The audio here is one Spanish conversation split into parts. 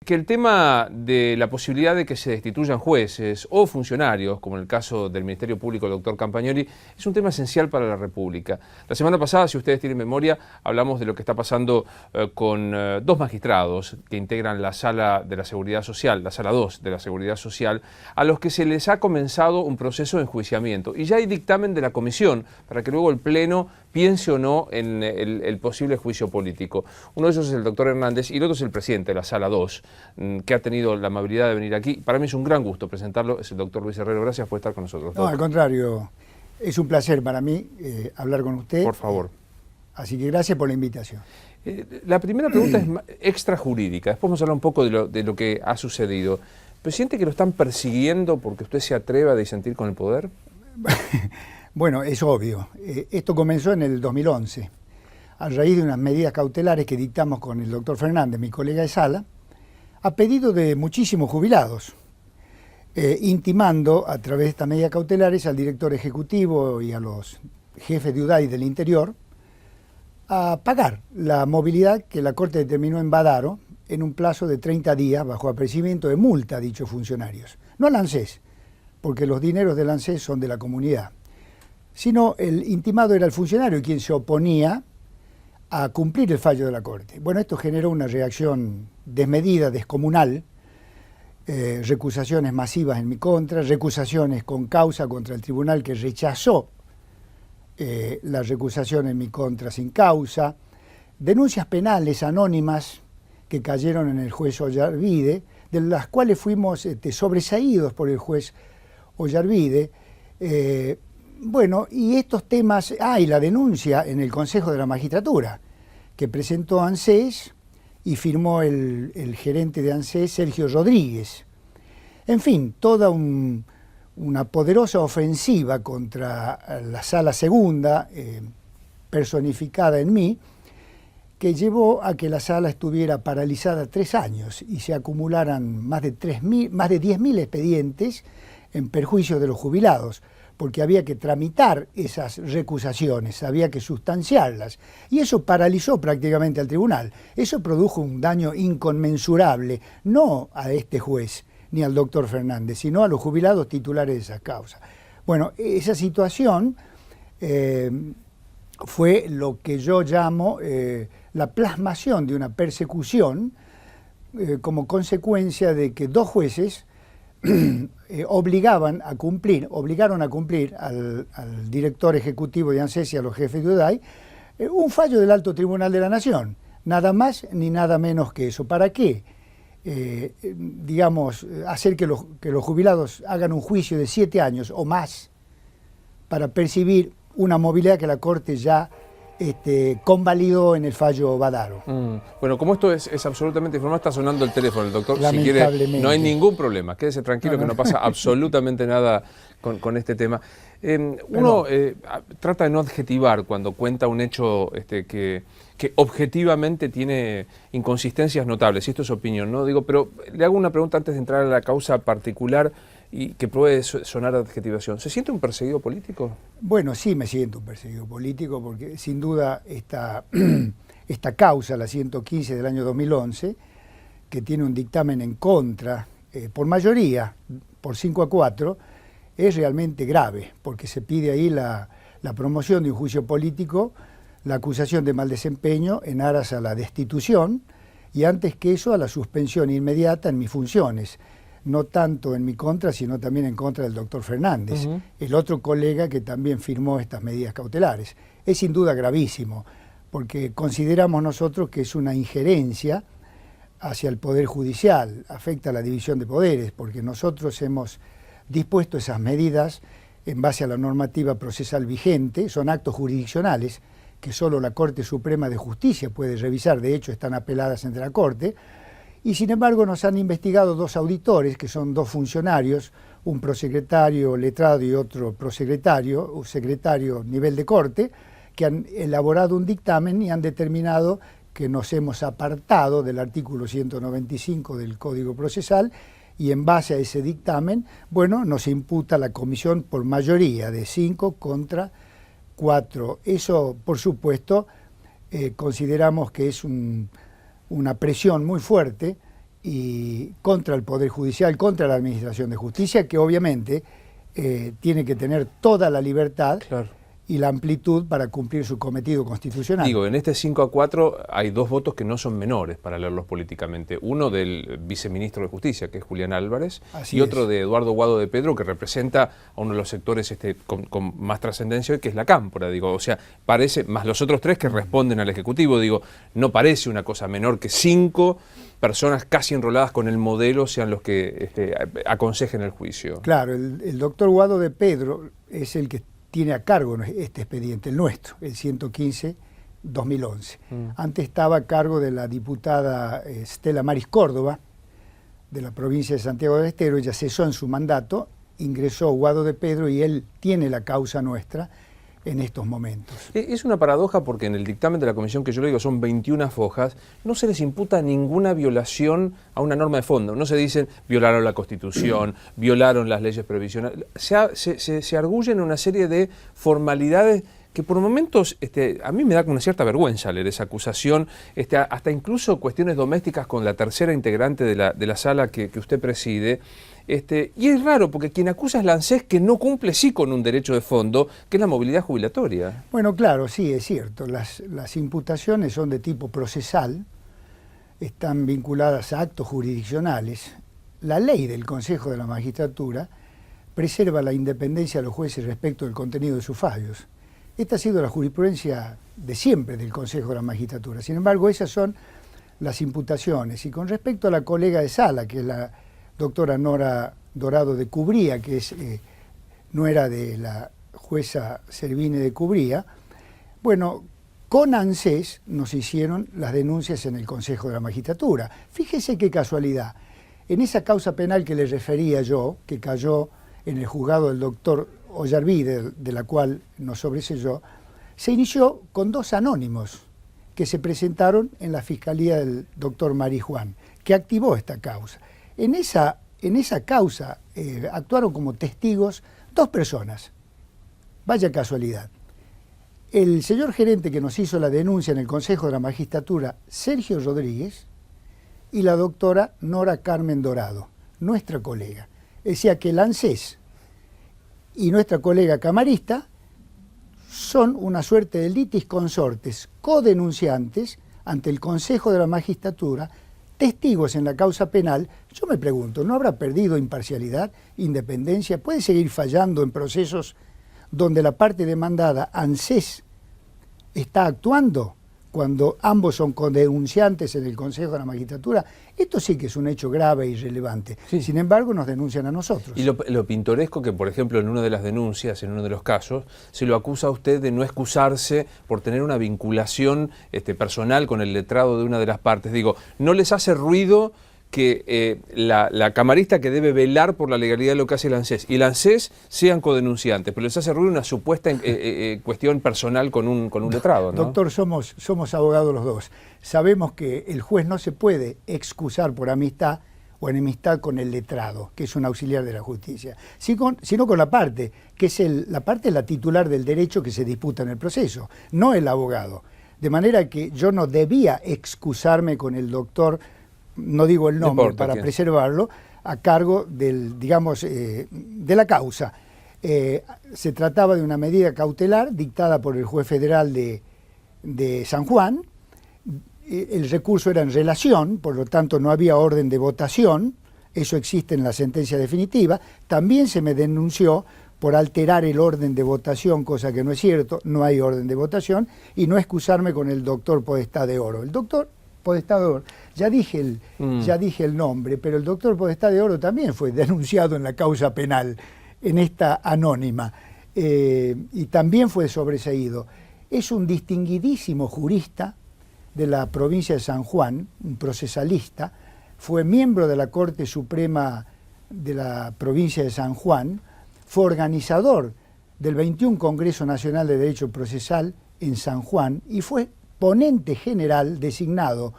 Que el tema de la posibilidad de que se destituyan jueces o funcionarios, como en el caso del Ministerio Público del doctor Campagnoli, es un tema esencial para la República. La semana pasada, si ustedes tienen memoria, hablamos de lo que está pasando con dos magistrados que integran la Sala de la Seguridad Social, la Sala 2 de la Seguridad Social, a los que se les ha comenzado un proceso de enjuiciamiento. Y ya hay dictamen de la comisión para que luego el Pleno piense o no en el posible juicio político. Uno de ellos es el doctor Hernández y el otro es el presidente de la Sala 2. Que ha tenido la amabilidad de venir aquí. Para mí es un gran gusto presentarlo, es el doctor Luis Herrero. Gracias por estar con nosotros. No, al contrario, es un placer para mí hablar con usted. Por favor. Así que gracias por la invitación. La primera pregunta es extrajurídica, después vamos a hablar un poco de lo que ha sucedido. ¿Pero siente que lo están persiguiendo porque usted se atreva a disentir con el poder? Bueno, es obvio. Esto comenzó en el 2011, a raíz de unas medidas cautelares que dictamos con el doctor Fernández, mi colega de sala, a pedido de muchísimos jubilados, intimando a través de estas medidas cautelares al director ejecutivo y a los jefes de UDAI del interior a pagar la movilidad que la Corte determinó en Badaro en un plazo de 30 días bajo apercibimiento de multa a dichos funcionarios. No al ANSES, porque los dineros del ANSES son de la comunidad, sino el intimado era el funcionario quien se oponía a cumplir el fallo de la Corte. Bueno, esto generó una reacción desmedida, descomunal, recusaciones masivas en mi contra, recusaciones con causa contra el tribunal que rechazó la recusación en mi contra sin causa, denuncias penales anónimas que cayeron en el juez Ollarvide, de las cuales fuimos sobreseídos por el juez Ollarvide. Bueno, y estos temas, y la denuncia en el Consejo de la Magistratura, que presentó ANSES y firmó el gerente de ANSES, Sergio Rodríguez. En fin, toda una poderosa ofensiva contra la Sala Segunda, personificada en mí, que llevó a que la sala estuviera paralizada 3 años y se acumularan más de 10.000 expedientes en perjuicio de los jubilados, porque había que tramitar esas recusaciones, había que sustanciarlas, y eso paralizó prácticamente al tribunal. Eso produjo un daño inconmensurable, no a este juez ni al doctor Fernández, sino a los jubilados titulares de esa causa. Bueno, esa situación fue lo que yo llamo la plasmación de una persecución como consecuencia de que 2 jueces obligaron a cumplir al director ejecutivo de ANSES y a los jefes de UDAI un fallo del Alto Tribunal de la Nación, nada más ni nada menos que eso. ¿Para qué? Digamos, hacer que los jubilados hagan un juicio de 7 años o más para percibir una movilidad que la Corte ya convalidó en el fallo Badaro. Bueno, como esto es absolutamente informal, está sonando el teléfono, el doctor. Si Lamentablemente. quiere, no hay ningún problema, quédese tranquilo que no pasa absolutamente nada con este tema. Uno trata de no adjetivar cuando cuenta un hecho que objetivamente tiene inconsistencias notables, y esto es opinión, ¿no? Digo, pero le hago una pregunta antes de entrar a la causa particular y que puede sonar a adjetivación. ¿Se siente un perseguido político? Bueno, sí me siento un perseguido político porque sin duda esta causa, la 115 del año 2011, que tiene un dictamen en contra, por mayoría, por 5-4, es realmente grave, porque se pide ahí la promoción de un juicio político, la acusación de mal desempeño en aras a la destitución y antes que eso a la suspensión inmediata en mis funciones, no tanto en mi contra, sino también en contra del doctor Fernández, el otro colega que también firmó estas medidas cautelares. Es sin duda gravísimo, porque consideramos nosotros que es una injerencia hacia el Poder Judicial, afecta a la división de poderes, porque nosotros hemos dispuesto esas medidas en base a la normativa procesal vigente, son actos jurisdiccionales que solo la Corte Suprema de Justicia puede revisar, de hecho están apeladas ante la Corte, y sin embargo nos han investigado 2 auditores, que son 2 funcionarios, un prosecretario letrado y otro prosecretario, un secretario nivel de Corte, que han elaborado un dictamen y han determinado que nos hemos apartado del artículo 195 del Código Procesal, y en base a ese dictamen, bueno, nos imputa la comisión por mayoría de 5-4. Eso, por supuesto, consideramos que es una presión muy fuerte y contra el Poder Judicial, contra la Administración de Justicia, que obviamente tiene que tener toda la libertad. Claro. Y la amplitud para cumplir su cometido constitucional. Digo, en este 5-4 hay dos votos que no son menores para leerlos políticamente. Uno del viceministro de Justicia, que es Julián Álvarez, y otro de Eduardo Guado de Pedro, que representa a uno de los sectores con más trascendencia, que es la Cámpora. Digo, o sea, parece, más los otros tres que responden al Ejecutivo, digo, no parece una cosa menor que 5 personas casi enroladas con el modelo sean los que aconsejen el juicio. Claro, el doctor Guado de Pedro es el que tiene a cargo este expediente, el nuestro, el 115-2011. Antes estaba a cargo de la diputada Estela Maris Córdoba, de la provincia de Santiago del Estero. Ella cesó en su mandato, ingresó Guado de Pedro y él tiene la causa nuestra en estos momentos. Es una paradoja porque en el dictamen de la comisión, que yo le digo son 21 fojas, no se les imputa ninguna violación a una norma de fondo. No se dicen violaron la Constitución, violaron las leyes previsionales. Se arguyen una serie de formalidades que por momentos a mí me da una cierta vergüenza leer esa acusación, hasta incluso cuestiones domésticas con la tercera integrante de la sala que usted preside. Y es raro, porque quien acusa es la ANSES, que no cumple sí con un derecho de fondo, que es la movilidad jubilatoria. Bueno, claro, sí, es cierto. Las imputaciones son de tipo procesal, están vinculadas a actos jurisdiccionales. La ley del Consejo de la Magistratura preserva la independencia de los jueces respecto del contenido de sus fallos. Esta ha sido la jurisprudencia de siempre del Consejo de la Magistratura. Sin embargo, esas son las imputaciones. Y con respecto a la colega de sala, que es la doctora Nora Dorado de Cubría, que es nuera de la jueza Servine de Cubría, bueno, con ANSES nos hicieron las denuncias en el Consejo de la Magistratura. Fíjese qué casualidad. En esa causa penal que les refería yo, que cayó en el juzgado del doctor Ollarvide, de la cual nos sobreseyó, se inició con 2 anónimos que se presentaron en la Fiscalía del doctor Marijuán, que activó esta causa. En esa causa actuaron como testigos 2 personas. Vaya casualidad. El señor gerente que nos hizo la denuncia en el Consejo de la Magistratura, Sergio Rodríguez, y la doctora Nora Carmen Dorado, nuestra colega. Decía que el ANSES y nuestra colega camarista son una suerte de litis consortes, codenunciantes ante el Consejo de la Magistratura, testigos en la causa penal. Yo me pregunto, ¿no habrá perdido imparcialidad, independencia? ¿Puede seguir fallando en procesos donde la parte demandada, ANSES, está actuando cuando ambos son codenunciantes en el Consejo de la Magistratura? Esto sí que es un hecho grave e irrelevante. Sí. Sin embargo, nos denuncian a nosotros. Y lo pintoresco que, por ejemplo, en una de las denuncias, en uno de los casos, se lo acusa a usted de no excusarse por tener una vinculación personal con el letrado de una de las partes. Digo, ¿no les hace ruido que la camarista que debe velar por la legalidad de lo que hace el ANSES y el ANSES sean codenunciantes, pero les hace ruido una supuesta cuestión personal con un letrado, ¿no? Doctor, somos abogados los dos. Sabemos que el juez no se puede excusar por amistad o enemistad con el letrado, que es un auxiliar de la justicia, sino con la parte, que es la parte la titular del derecho que se disputa en el proceso, no el abogado. De manera que yo no debía excusarme con el doctor, no digo el nombre para preservarlo, a cargo del, digamos, de la causa. Se trataba de una medida cautelar dictada por el juez federal de San Juan. El recurso era en relación, por lo tanto no había orden de votación, eso existe en la sentencia definitiva. También se me denunció por alterar el orden de votación, cosa que no es cierto, no hay orden de votación, y no excusarme con el doctor Podestá de Oro. El doctor Podestá de Oro, ya dije el nombre, pero el doctor Podestá de Oro también fue denunciado en la causa penal, en esta anónima, y también fue sobreseído. Es un distinguidísimo jurista de la provincia de San Juan, un procesalista, fue miembro de la Corte Suprema de la provincia de San Juan, fue organizador del 21 Congreso Nacional de Derecho Procesal en San Juan y fue ponente general designado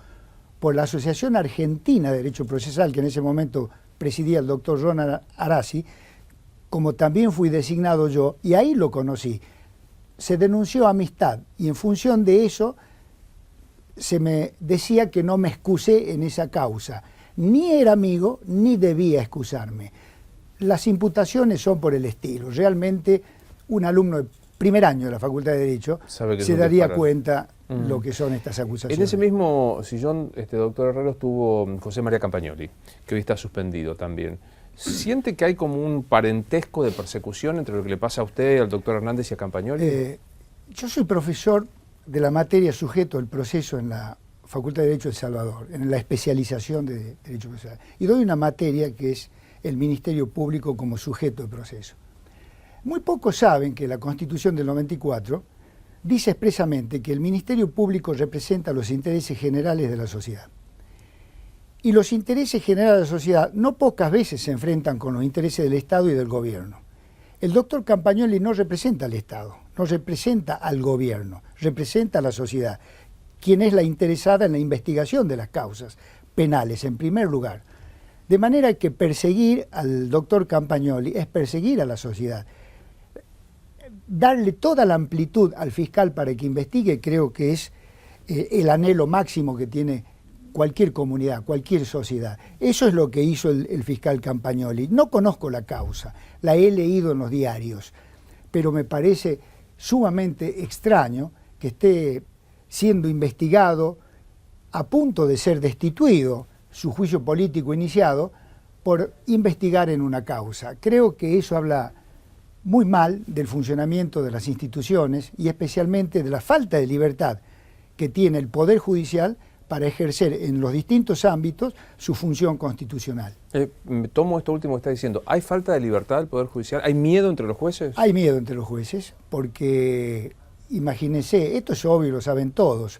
por la Asociación Argentina de Derecho Procesal, que en ese momento presidía el doctor Ronald Arasi, como también fui designado yo, y ahí lo conocí. Se denunció amistad y en función de eso se me decía que no me excusé en esa causa. ni era amigo ni debía excusarme. Las imputaciones son por el estilo. Realmente un alumno de primer año de la Facultad de Derecho se daría cuenta lo que son estas acusaciones. En ese mismo sillón, doctor Herrero, estuvo José María Campagnoli, que hoy está suspendido también. ¿Siente que hay como un parentesco de persecución entre lo que le pasa a usted, al doctor Hernández y a Campagnoli? Yo soy profesor de la materia sujeto del proceso en la Facultad de Derecho de El Salvador, en la especialización de Derecho Procesal. Y doy una materia que es el Ministerio Público como sujeto de proceso. Muy pocos saben que la Constitución del 94 dice expresamente que el Ministerio Público representa los intereses generales de la sociedad. Y los intereses generales de la sociedad no pocas veces se enfrentan con los intereses del Estado y del gobierno. El doctor Campagnoli no representa al Estado, no representa al gobierno, representa a la sociedad, quien es la interesada en la investigación de las causas penales, en primer lugar. De manera que perseguir al doctor Campagnoli es perseguir a la sociedad. Darle toda la amplitud al fiscal para que investigue creo que es el anhelo máximo que tiene cualquier comunidad, cualquier sociedad. Eso es lo que hizo el fiscal Campagnoli. No conozco la causa, la he leído en los diarios, pero me parece sumamente extraño que esté siendo investigado, a punto de ser destituido, su juicio político iniciado, por investigar en una causa. Creo que eso habla muy mal del funcionamiento de las instituciones y especialmente de la falta de libertad que tiene el Poder Judicial para ejercer en los distintos ámbitos su función constitucional. Tomo esto último que está diciendo. ¿Hay falta de libertad del Poder Judicial? ¿Hay miedo entre los jueces? Hay miedo entre los jueces porque, imagínense, esto es obvio, lo saben todos,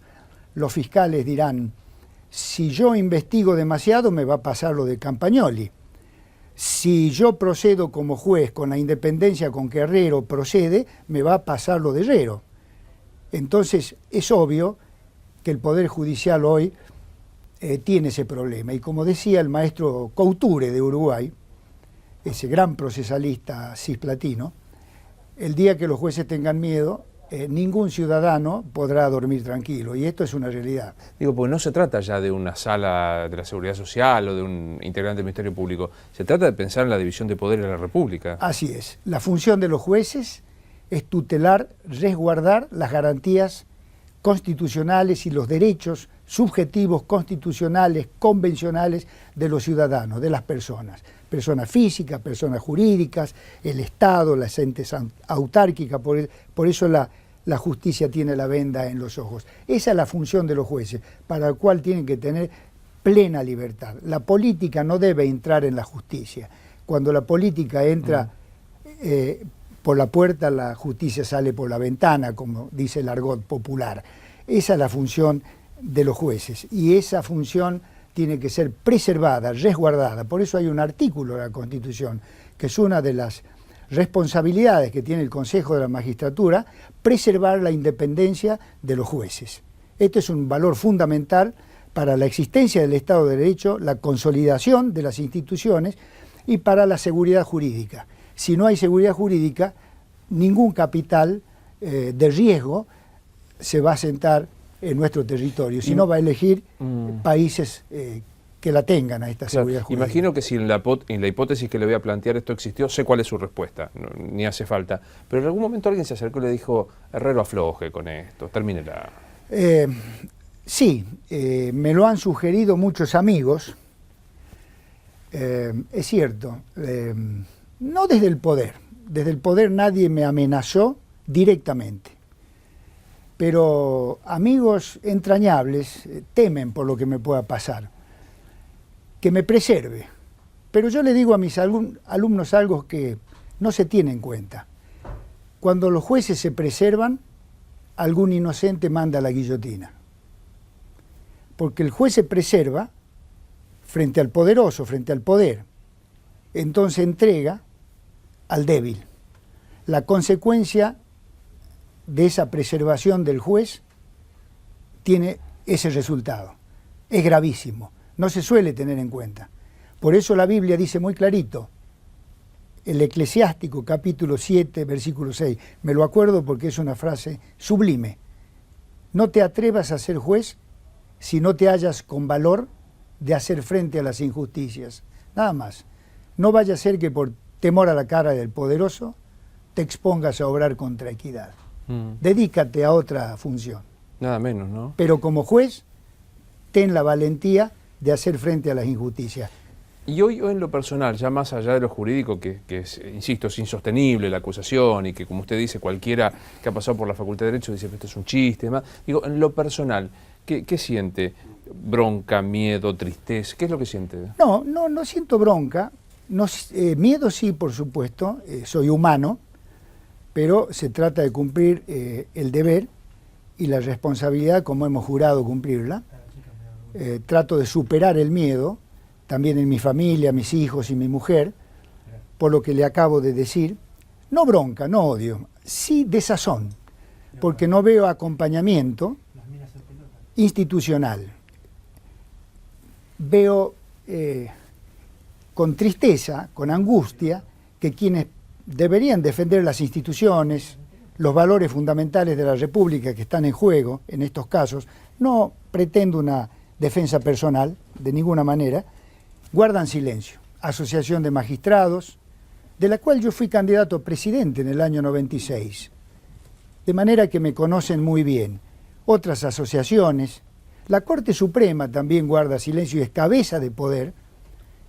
los fiscales dirán, si yo investigo demasiado me va a pasar lo de Campagnoli. Si yo procedo como juez con la independencia con que Herrero procede, me va a pasar lo de Herrero. Entonces es obvio que el Poder Judicial hoy tiene ese problema. Y como decía el maestro Couture de Uruguay, ese gran procesalista cisplatino, el día que los jueces tengan miedo, ningún ciudadano podrá dormir tranquilo, y esto es una realidad. Digo, porque no se trata ya de una sala de la Seguridad Social o de un integrante del Ministerio Público, se trata de pensar en la división de poderes de la República. Así es. La función de los jueces es tutelar, resguardar las garantías constitucionales y los derechos subjetivos, constitucionales, convencionales de los ciudadanos, de las personas físicas, personas jurídicas, el Estado, las entes autárquicas, por eso la justicia tiene la venda en los ojos. Esa es la función de los jueces, para la cual tienen que tener plena libertad. La política no debe entrar en la justicia. Cuando la política entra por la puerta, la justicia sale por la ventana, como dice el argot popular. Esa es la función de los jueces, y esa función tiene que ser preservada, resguardada. Por eso hay un artículo de la Constitución, que es una de las responsabilidades que tiene el Consejo de la Magistratura, preservar la independencia de los jueces. Esto es un valor fundamental para la existencia del Estado de Derecho, la consolidación de las instituciones y para la seguridad jurídica. Si no hay seguridad jurídica, ningún capital de riesgo se va a sentar en nuestro territorio, si no va a elegir países que la tengan a esta seguridad jurídica. Imagino que si en la hipótesis que le voy a plantear esto existió, sé cuál es su respuesta, ni hace falta, pero en algún momento alguien se acercó y le dijo, Herrero, afloje con esto, termínela. Sí, me lo han sugerido muchos amigos, es cierto, no desde el poder nadie me amenazó directamente, pero amigos entrañables temen por lo que me pueda pasar, que me preserve. Pero yo le digo a mis alumnos algo que no se tiene en cuenta. Cuando los jueces se preservan, algún inocente manda a la guillotina. Porque el juez se preserva frente al poderoso, frente al poder. Entonces entrega al débil. La consecuencia de esa preservación del juez tiene ese resultado. Es gravísimo, no se suele tener en cuenta. Por eso la Biblia dice muy clarito, el Eclesiástico capítulo 7, versículo 6, me lo acuerdo porque es una frase sublime: no te atrevas a ser juez si no te hallas con valor de hacer frente a las injusticias, nada más. No vaya a ser que por temor a la cara del poderoso te expongas a obrar contra equidad. Dedícate a otra función. Nada menos, ¿no? Pero como juez, ten la valentía de hacer frente a las injusticias. Y hoy en lo personal, ya más allá de lo jurídico, que es, insisto, es insostenible la acusación y que, como usted dice, cualquiera que ha pasado por la Facultad de Derecho dice, esto es un chiste, demás. Digo, en lo personal, ¿qué siente? ¿Bronca, miedo, tristeza? ¿Qué es lo que siente? No siento bronca. Miedo sí, por supuesto, soy humano, pero se trata de cumplir el deber y la responsabilidad como hemos jurado cumplirla. Trato de superar el miedo, también en mi familia, mis hijos y mi mujer, por lo que le acabo de decir. No bronca, no odio, sí desazón, porque no veo acompañamiento institucional. Veo con tristeza, con angustia, que quienes deberían defender las instituciones, los valores fundamentales de la República que están en juego en estos casos, no pretendo una defensa personal, de ninguna manera, guardan silencio. Asociación de Magistrados, de la cual yo fui candidato a presidente en el año 96, de manera que me conocen muy bien. Otras asociaciones, la Corte Suprema también guarda silencio y es cabeza de poder,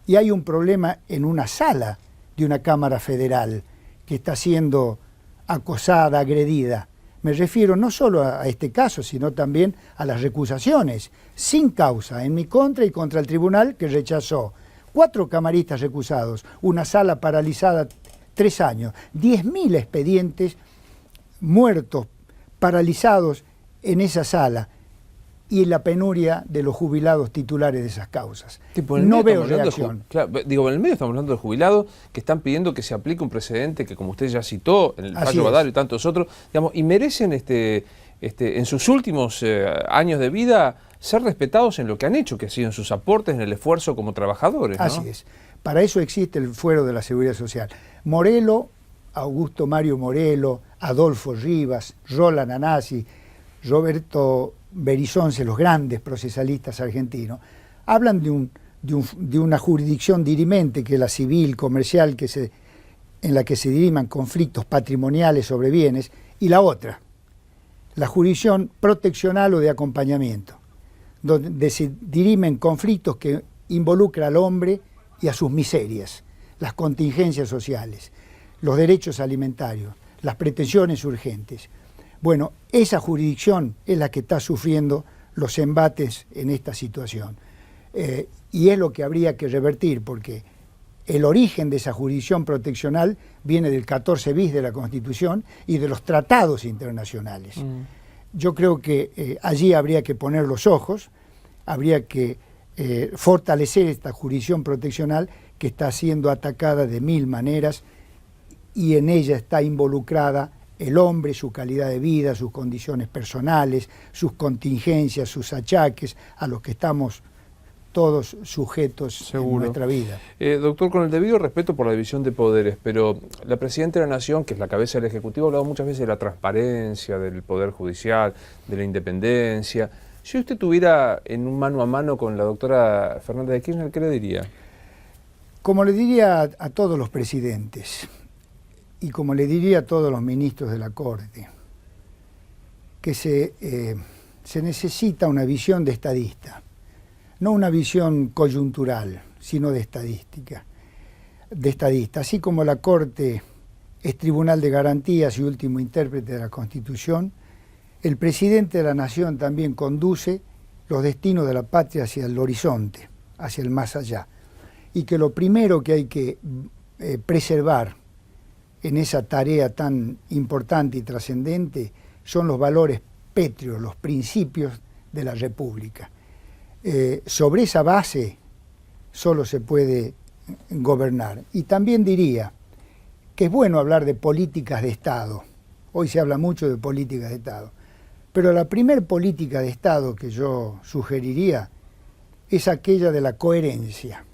y hay un problema en una sala de una Cámara Federal que está siendo acosada, agredida. Me refiero no solo a este caso, sino también a las recusaciones sin causa en mi contra y contra el tribunal que rechazó. 4 camaristas recusados, una sala paralizada 3 años, 10.000 expedientes muertos, paralizados en esa sala y la penuria de los jubilados titulares de esas causas. No veo reacción. Claro, digo, en el medio estamos hablando de jubilados que están pidiendo que se aplique un precedente que, como usted ya citó, en el fallo Badaro y tantos otros, digamos, y merecen en sus últimos años de vida ser respetados en lo que han hecho, que ha sido en sus aportes, en el esfuerzo como trabajadores, ¿no? Así es. Para eso existe el Fuero de la Seguridad Social. Morelo, Augusto Mario Morelo, Adolfo Rivas, Roland Anasi, Roberto Berizonce, los grandes procesalistas argentinos, hablan de una jurisdicción dirimente, que es la civil, comercial, en la que se diriman conflictos patrimoniales sobre bienes, y la otra, la jurisdicción proteccional o de acompañamiento, donde se dirimen conflictos que involucran al hombre y a sus miserias, las contingencias sociales, los derechos alimentarios, las pretensiones urgentes. Bueno, esa jurisdicción es la que está sufriendo los embates en esta situación. Y es lo que habría que revertir, porque el origen de esa jurisdicción proteccional viene del 14 bis de la Constitución y de los tratados internacionales. Yo creo que allí habría que poner los ojos, habría que fortalecer esta jurisdicción proteccional que está siendo atacada de 1000 maneras y en ella está involucrada el hombre, su calidad de vida, sus condiciones personales, sus contingencias, sus achaques, a los que estamos todos sujetos en nuestra vida. Doctor, con el debido respeto por la división de poderes, pero la Presidenta de la Nación, que es la cabeza del Ejecutivo, ha hablado muchas veces de la transparencia del Poder Judicial, de la independencia. Si usted tuviera en un mano a mano con la doctora Fernández de Kirchner, ¿qué le diría? Como le diría a todos los presidentes, y como le diría a todos los ministros de la Corte, que se necesita una visión de estadista, no una visión coyuntural, sino de estadística, así como la Corte es tribunal de garantías y último intérprete de la Constitución, el presidente de la Nación también conduce los destinos de la patria hacia el horizonte, hacia el más allá, y que lo primero que hay que preservar en esa tarea tan importante y trascendente son los valores pétreos, los principios de la República. Sobre esa base solo se puede gobernar. Y también diría que es bueno hablar de políticas de Estado. Hoy se habla mucho de políticas de Estado. Pero la primer política de Estado que yo sugeriría es aquella de la coherencia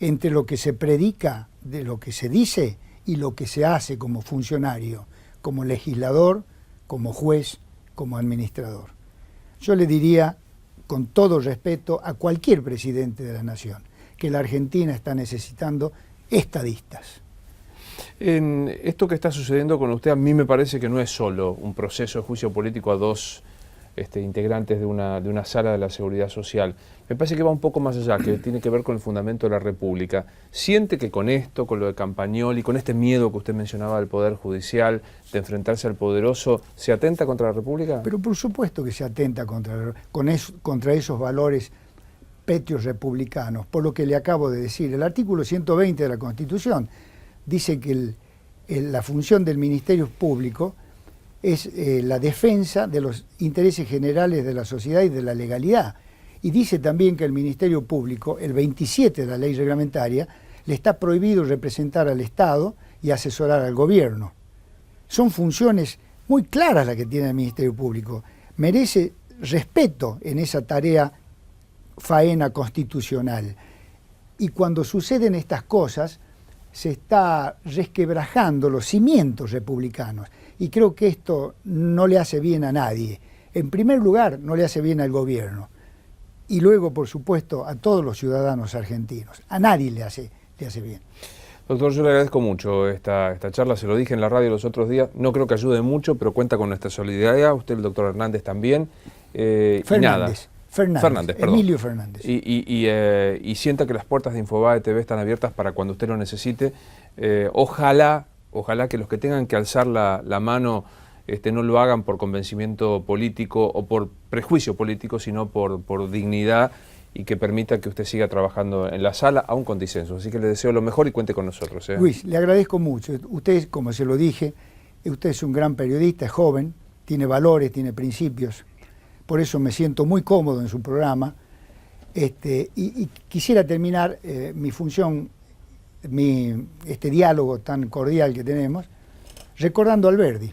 entre lo que se predica, de lo que se dice y lo que se hace como funcionario, como legislador, como juez, como administrador. Yo le diría con todo respeto a cualquier presidente de la nación, que la Argentina está necesitando estadistas. En esto que está sucediendo con usted, a mí me parece que no es solo un proceso de juicio político a dos integrantes de una sala de la Seguridad Social. Me parece que va un poco más allá, que tiene que ver con el fundamento de la República. ¿Siente que con esto, con lo de Campagnoli, con este miedo que usted mencionaba del Poder Judicial, de enfrentarse al poderoso, se atenta contra la República? Pero por supuesto que se atenta contra esos valores pétreos republicanos, por lo que le acabo de decir. El artículo 120 de la Constitución dice que la función del Ministerio Público es la defensa de los intereses generales de la sociedad y de la legalidad. Y dice también que el Ministerio Público, el 27 de la ley reglamentaria, le está prohibido representar al Estado y asesorar al gobierno. Son funciones muy claras las que tiene el Ministerio Público. Merece respeto en esa tarea faena constitucional. Y cuando suceden estas cosas, se está resquebrajando los cimientos republicanos. Y creo que esto no le hace bien a nadie. En primer lugar, no le hace bien al gobierno. Y luego, por supuesto, a todos los ciudadanos argentinos. A nadie le hace bien. Doctor, yo le agradezco mucho esta charla, se lo dije en la radio los otros días, no creo que ayude mucho, pero cuenta con nuestra solidaridad, usted, el doctor Hernández también. Fernández, perdón. Emilio Fernández. Y sienta que las puertas de Infobae TV están abiertas para cuando usted lo necesite. Ojalá que los que tengan que alzar la mano no lo hagan por convencimiento político o por prejuicio político, sino por dignidad, y que permita que usted siga trabajando en la sala, aún con disenso. Así que le deseo lo mejor y cuente con nosotros. Luis, le agradezco mucho. Usted, como se lo dije, usted es un gran periodista, es joven, tiene valores, tiene principios. Por eso me siento muy cómodo en su programa. Y quisiera terminar mi función, este diálogo tan cordial que tenemos, recordando a Alberdi.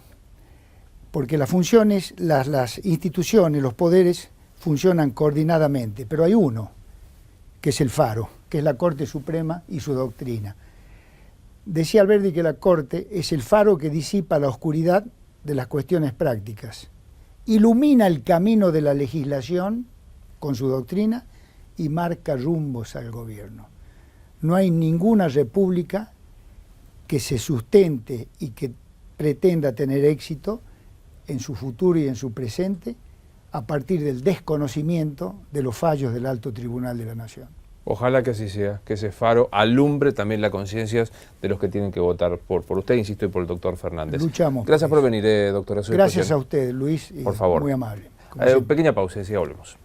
Porque las funciones, las instituciones, los poderes funcionan coordinadamente, pero hay uno, que es el faro, que es la Corte Suprema y su doctrina. Decía Alberdi que la Corte es el faro que disipa la oscuridad de las cuestiones prácticas, ilumina el camino de la legislación con su doctrina y marca rumbos al gobierno. No hay ninguna república que se sustente y que pretenda tener éxito en su futuro y en su presente a partir del desconocimiento de los fallos del Alto Tribunal de la Nación. Ojalá que así sea, que ese faro alumbre también las conciencias de los que tienen que votar por usted, insisto, y por el doctor Fernández. Luchamos. Gracias por venir, doctora. Gracias a usted, Luis. Por favor. Muy amable. Pequeña pausa y ya volvemos.